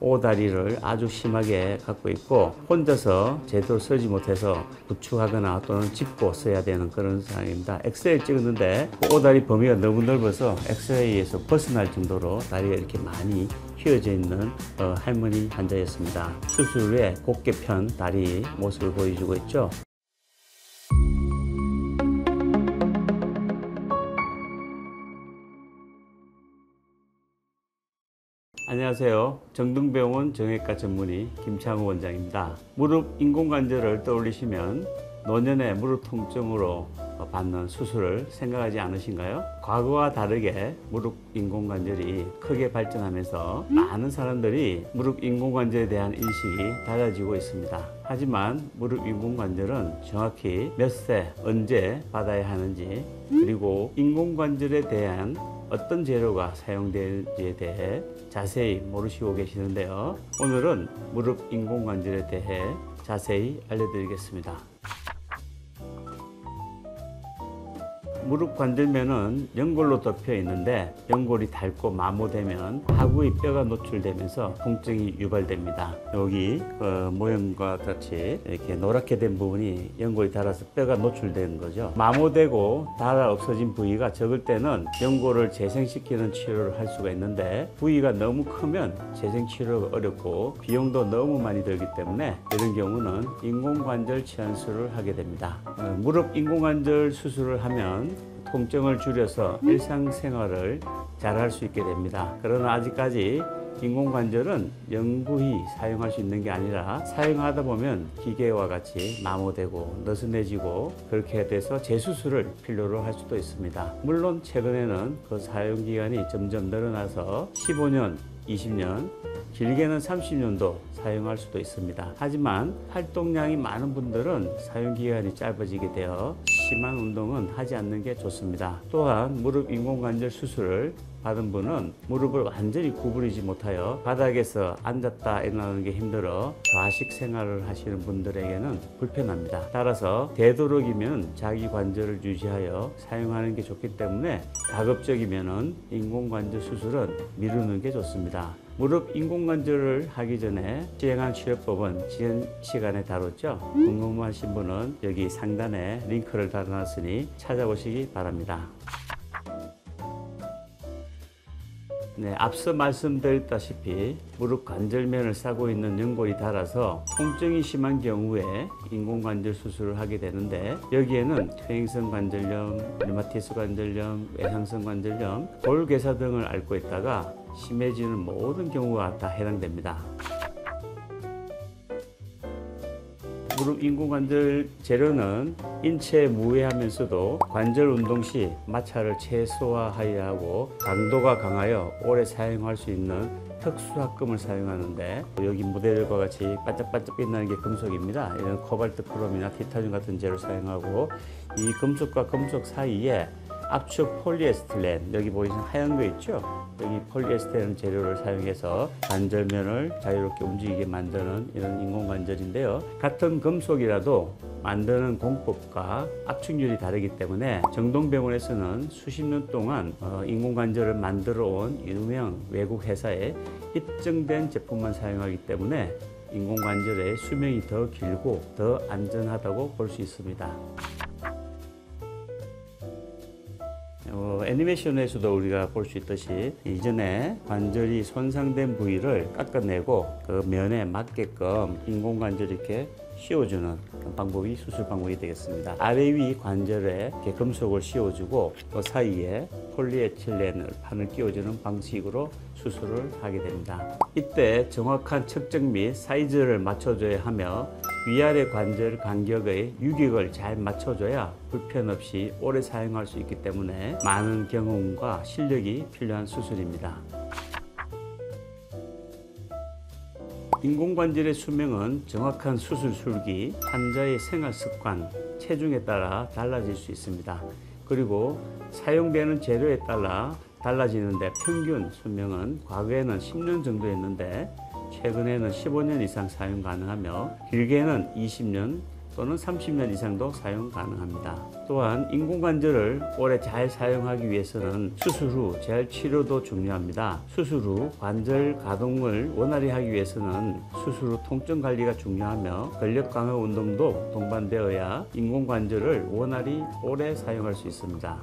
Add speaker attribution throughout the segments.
Speaker 1: 오다리를 아주 심하게 갖고 있고 혼자서 제대로 쓰지 못해서 구축하거나 또는 짚고 써야 되는 그런 상황입니다. 엑스레이 찍었는데 그 오다리 범위가 너무 넓어서 엑스레이에서 벗어날 정도로 다리가 이렇게 많이 휘어져 있는 할머니 환자였습니다. 수술 후에 곧게 편 다리 모습을 보여주고 있죠. 안녕하세요. 정등병원 정형외과 전문의 김창호 원장입니다. 무릎 인공관절을 떠올리시면 노년의 무릎 통증으로 받는 수술을 생각하지 않으신가요? 과거와 다르게 무릎 인공관절이 크게 발전하면서 많은 사람들이 무릎 인공관절에 대한 인식이 달라지고 있습니다. 하지만 무릎 인공관절은 정확히 몇 세, 언제 받아야 하는지, 그리고 인공관절에 대한 어떤 재료가 사용되는지에 대해 자세히 모르시고 계시는데요. 오늘은 무릎 인공관절에 대해 자세히 알려드리겠습니다. 무릎 관절면은 연골로 덮여 있는데 연골이 닳고 마모되면 하부의 뼈가 노출되면서 통증이 유발됩니다. 여기 모형과 같이 이렇게 노랗게 된 부분이 연골이 닳아서 뼈가 노출되는 거죠. 마모되고 닳아 없어진 부위가 적을 때는 연골을 재생시키는 치료를 할 수가 있는데 부위가 너무 크면 재생 치료가 어렵고 비용도 너무 많이 들기 때문에 이런 경우는 인공관절 치환술을 하게 됩니다. 무릎 인공관절 수술을 하면 통증을 줄여서 일상생활을 잘 할 수 있게 됩니다. 그러나 아직까지 인공관절은 영구히 사용할 수 있는 게 아니라 사용하다 보면 기계와 같이 마모되고 느슨해지고 그렇게 돼서 재수술을 필요로 할 수도 있습니다. 물론 최근에는 그 사용기간이 점점 늘어나서 15년, 20년, 길게는 30년도 사용할 수도 있습니다. 하지만 활동량이 많은 분들은 사용기간이 짧아지게 되어 심한 운동은 하지 않는 게 좋습니다. 또한 무릎 인공관절 수술을 받은 분은 무릎을 완전히 구부리지 못하여 바닥에서 앉았다 일어나는 게 힘들어 좌식 생활을 하시는 분들에게는 불편합니다. 따라서 되도록이면 자기 관절을 유지하여 사용하는 게 좋기 때문에 가급적이면 인공관절 수술은 미루는 게 좋습니다. 무릎 인공관절을 하기 전에 시행한 치료법은 지난 시간에 다뤘죠. 궁금하신 분은 여기 상단에 링크를 달아놨으니 찾아보시기 바랍니다. 네, 앞서 말씀드렸다시피 무릎 관절면을 싸고 있는 연골이 닳아서 통증이 심한 경우에 인공관절 수술을 하게 되는데 여기에는 퇴행성 관절염, 류마티스 관절염, 외상성 관절염, 골괴사 등을 앓고 있다가 심해지는 모든 경우가 다 해당됩니다. 무릎 인공관절 재료는 인체에 무해하면서도 관절 운동 시 마찰을 최소화하여야 하고 강도가 강하여 오래 사용할 수 있는 특수합금을 사용하는데 여기 모델과 같이 반짝반짝 빛나는 게 금속입니다. 이런 코발트 크롬이나 티타늄 같은 재료를 사용하고 이 금속과 금속 사이에 압축 폴리에스틸렌, 여기 보이시는 하얀 거 있죠? 여기 폴리에스테른 재료를 사용해서 관절면을 자유롭게 움직이게 만드는 이런 인공관절인데요. 같은 금속이라도 만드는 공법과 압축률이 다르기 때문에 정동병원에서는 수십 년 동안 인공관절을 만들어 온 유명 외국 회사의 입증된 제품만 사용하기 때문에 인공관절의 수명이 더 길고 더 안전하다고 볼 수 있습니다. 애니메이션에서도 우리가 볼 수 있듯이 이전에 관절이 손상된 부위를 깎아내고 그 면에 맞게끔 인공관절 이렇게 씌워주는 방법이 수술 방법이 되겠습니다. 아래 위 관절에 이렇게 금속을 씌워주고 그 사이에 폴리에틸렌을 판을 끼워주는 방식으로 수술을 하게 됩니다. 이때 정확한 측정 및 사이즈를 맞춰줘야 하며 위아래 관절 간격의 유격을 잘 맞춰줘야 불편 없이 오래 사용할 수 있기 때문에 많은 경험과 실력이 필요한 수술입니다. 인공관절의 수명은 정확한 수술 술기, 환자의 생활 습관, 체중에 따라 달라질 수 있습니다. 그리고 사용되는 재료에 따라 달라지는데 평균 수명은 과거에는 10년 정도였는데 최근에는 15년 이상 사용 가능하며 길게는 20년, 또는 30년 이상도 사용 가능합니다. 또한 인공관절을 오래 잘 사용하기 위해서는 수술 후 재활 치료도 중요합니다. 수술 후 관절 가동을 원활히 하기 위해서는 수술 후 통증 관리가 중요하며 근력 강화 운동도 동반되어야 인공관절을 원활히 오래 사용할 수 있습니다.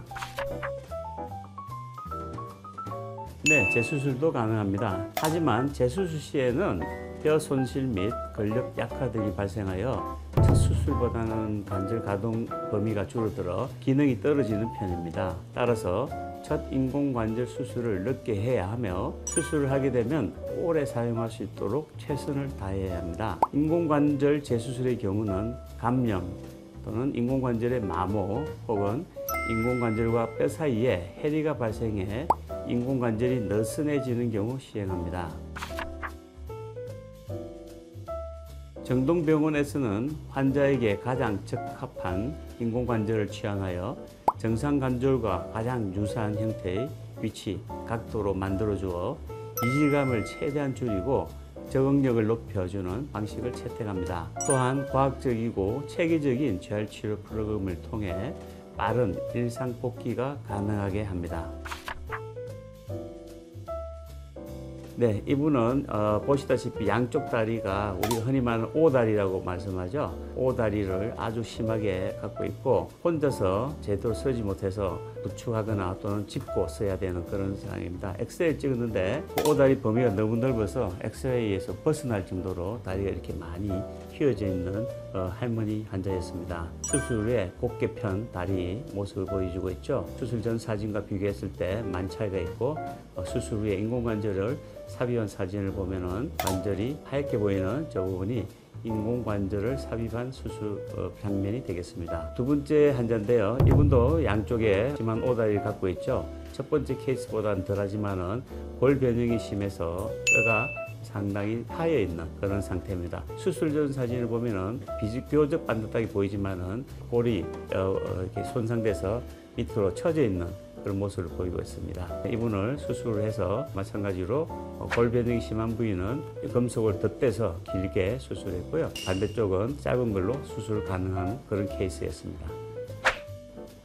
Speaker 1: 네, 재수술도 가능합니다. 하지만 재수술 시에는 뼈 손실 및 근력 약화 등이 발생하여 첫 수술보다는 관절 가동 범위가 줄어들어 기능이 떨어지는 편입니다. 따라서 첫 인공관절 수술을 늦게 해야 하며 수술을 하게 되면 오래 사용할 수 있도록 최선을 다해야 합니다. 인공관절 재수술의 경우는 감염 또는 인공관절의 마모 혹은 인공관절과 뼈 사이에 해리가 발생해 인공관절이 느슨해지는 경우 시행합니다. 정동병원에서는 환자에게 가장 적합한 인공관절을 취향하여 정상관절과 가장 유사한 형태의 위치, 각도로 만들어주어 이질감을 최대한 줄이고 적응력을 높여주는 방식을 채택합니다. 또한 과학적이고 체계적인 재활치료 프로그램을 통해 빠른 일상 복귀가 가능하게 합니다. 네, 이분은 보시다시피 양쪽 다리가 우리가 흔히 말하는 오다리라고 말씀하죠. 오다리를 아주 심하게 갖고 있고 혼자서 제대로 서지 못해서 부축하거나 또는 짚고 서야 되는 그런 상황입니다. 엑스레이 찍었는데 그 오다리 범위가 너무 넓어서 엑스레이에서 벗어날 정도로 다리가 이렇게 많이 휘어져 있는 할머니 환자였습니다. 수술 후에 곧게 편 다리 모습을 보여주고 있죠. 수술 전 사진과 비교했을 때 많이 차이가 있고 수술 후에 인공관절을 삽입한 사진을 보면은 관절이 하얗게 보이는 저 부분이 인공관절을 삽입한 수술 장면이 되겠습니다. 두 번째 환자인데요. 이분도 양쪽에 심한 오다리를 갖고 있죠. 첫 번째 케이스보다는 덜하지만은 골 변형이 심해서 뼈가 상당히 파여 있는 그런 상태입니다. 수술 전 사진을 보면은 비교적 반듯하게 보이지만은 골이 이렇게 손상돼서 밑으로 처져 있는 그런 모습을 보이고 있습니다. 이분을 수술을 해서 마찬가지로 골 변형이 심한 부위는 금속을 덧대서 길게 수술했고요. 반대쪽은 짧은 걸로 수술 가능한 그런 케이스였습니다.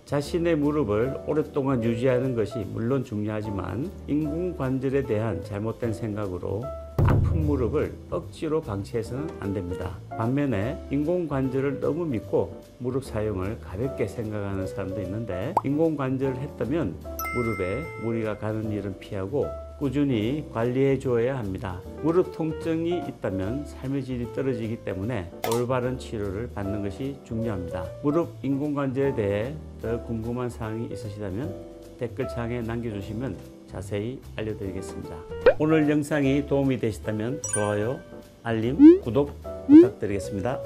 Speaker 1: 자신의 무릎을 오랫동안 유지하는 것이 물론 중요하지만 인공관절에 대한 잘못된 생각으로 아픈 무릎을 억지로 방치해서는 안 됩니다. 반면에 인공관절을 너무 믿고 무릎 사용을 가볍게 생각하는 사람도 있는데 인공관절을 했다면 무릎에 무리가 가는 일은 피하고 꾸준히 관리해 주어야 합니다. 무릎 통증이 있다면 삶의 질이 떨어지기 때문에 올바른 치료를 받는 것이 중요합니다. 무릎 인공관절에 대해 더 궁금한 사항이 있으시다면 댓글창에 남겨주시면 자세히 알려드리겠습니다. 오늘 영상이 도움이 되셨다면 좋아요, 알림, 구독 부탁드리겠습니다.